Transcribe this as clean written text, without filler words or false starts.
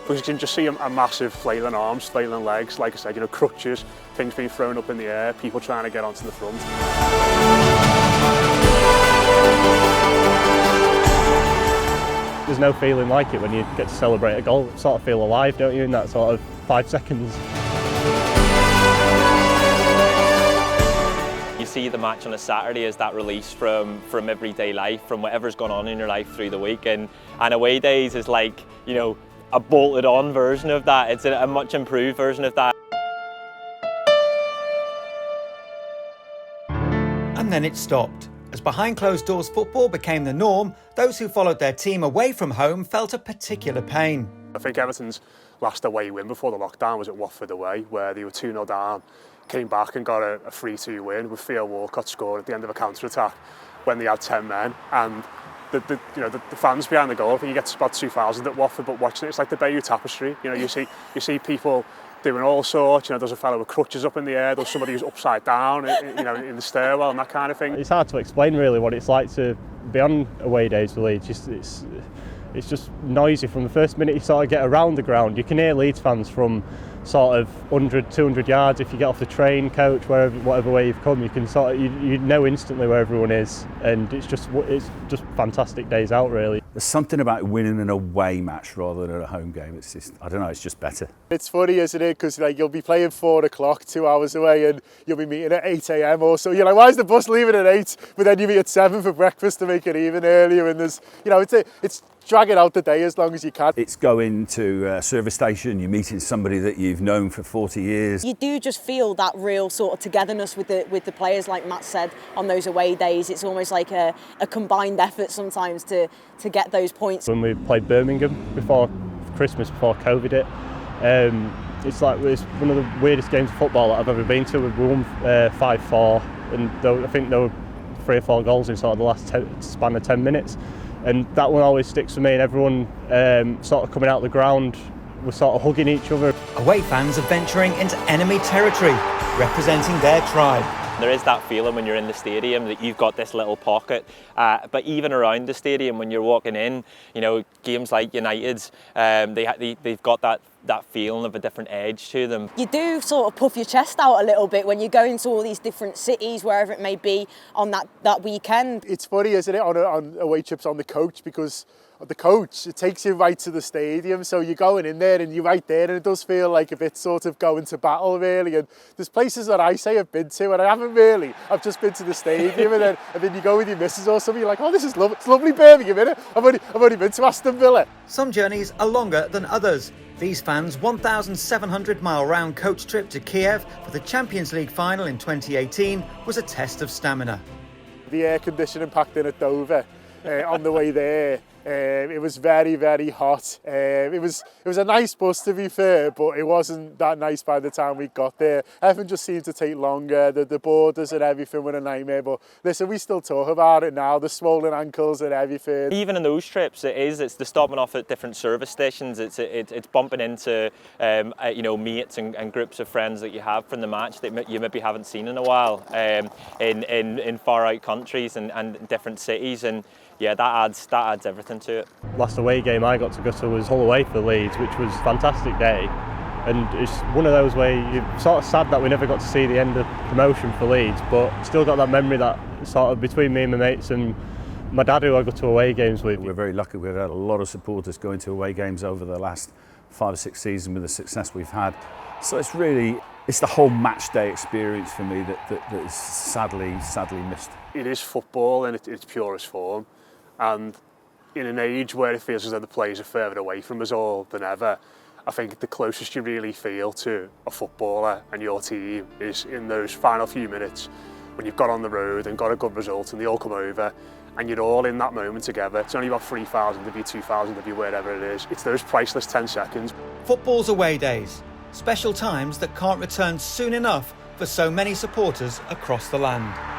because you can just see a massive flailing arms, flailing legs, like I said, you know, crutches, things being thrown up in the air, people trying to get onto the front. There's no feeling like it when you get to celebrate a goal. You sort of feel alive, don't you, in that sort of 5 seconds. You see the match on a Saturday as that release from everyday life, from whatever's gone on in your life through the week, and away days is like, you know, a bolted on version of that. It's a much improved version of that. And then it stopped. As behind closed doors football became the norm, those who followed their team away from home felt a particular pain. I think Everton's last away win before the lockdown was at Watford away, where they were 2-0 down, came back and got a 3-2 win with Theo Walcott scored at the end of a counter-attack when they had 10 men. And the fans behind the goal, I think you get about 2,000 at Watford, but watching it, it's like the Bayeux Tapestry. You know, you see people doing all sorts. You know, there's a fellow with crutches up in the air, there's somebody who's upside down, you know, in the stairwell and that kind of thing. It's hard to explain really what it's like to be on away days for Leeds. It's just noisy from the first minute you sort of get around the ground. You can hear Leeds fans from sort of 100, 200 yards. If you get off the train, coach, whatever way you've come, you can sort of, you know instantly where everyone is, and it's just fantastic days out really. There's something about winning an away match rather than a home game. It's just, I don't know, it's just better. It's funny, isn't it? Because like you'll be playing 4 o'clock, 2 hours away, and you'll be meeting at 8 a.m. or so. You're like, why is the bus leaving at 8? But then you meet at 7 for breakfast to make it even earlier. And there's, you know, it's dragging out the day as long as you can. It's going to a service station, you're meeting somebody that you've known for 40 years. You do just feel that real sort of togetherness with the players, like Matt said, on those away days. It's almost like a combined effort sometimes to get those points. When we played Birmingham before Christmas, before COVID hit, it's one of the weirdest games of football that I've ever been to. We won 5-4, and I think there were 3 or 4 goals in sort of the last span of 10 minutes. And that one always sticks for me, and everyone sort of coming out the ground, we're sort of hugging each other. Away fans are venturing into enemy territory, representing their tribe. There is that feeling when you're in the stadium that you've got this little pocket, but even around the stadium when you're walking in, you know, games like United's, they've got that feeling of a different edge to them. You do sort of puff your chest out a little bit when you go into all these different cities, wherever it may be, on that weekend. It's funny, isn't it, on away trips on the coach, because the coach, it takes you right to the stadium, so you're going in there and you're right there, and it does feel like a bit sort of going to battle really. And there's places that I say I've been to and I haven't really. I've just been to the stadium, and then you go with your missus or something, you're like, oh, this is lovely, it's lovely Birmingham, isn't it? I've only been to Aston Villa. Some journeys are longer than others. These fans' 1,700-mile round coach trip to Kiev for the Champions League final in 2018 was a test of stamina. The air conditioning packed in at Dover on the way there. It was very, very hot. It was a nice bus, to be fair, but it wasn't that nice by the time we got there. Everything just seemed to take longer. The borders and everything were a nightmare. But listen, we still talk about it now. The swollen ankles and everything. Even in those trips, it's the stopping off at different service stations. It's bumping into you know, mates and groups of friends that you have from the match that you maybe haven't seen in a while, in far out countries and different cities. And yeah, that adds everything to it. Last away game I got to go to was Hull away for Leeds, which was a fantastic day. And it's one of those where you're sort of sad that we never got to see the end of promotion for Leeds, but still got that memory that sort of between me and my mates and my dad, who I go to away games with. We're very lucky. We've had a lot of supporters going to away games over the last 5 or 6 seasons with the success we've had. So it's the whole match day experience for me that is sadly missed. It is football in its purest form. And in an age where it feels as though the players are further away from us all than ever, I think the closest you really feel to a footballer and your team is in those final few minutes when you've got on the road and got a good result and they all come over and you're all in that moment together. It's only about 3,000 of you, 2,000 of you, wherever it is. It's those priceless 10 seconds. Football's away days, special times that can't return soon enough for so many supporters across the land.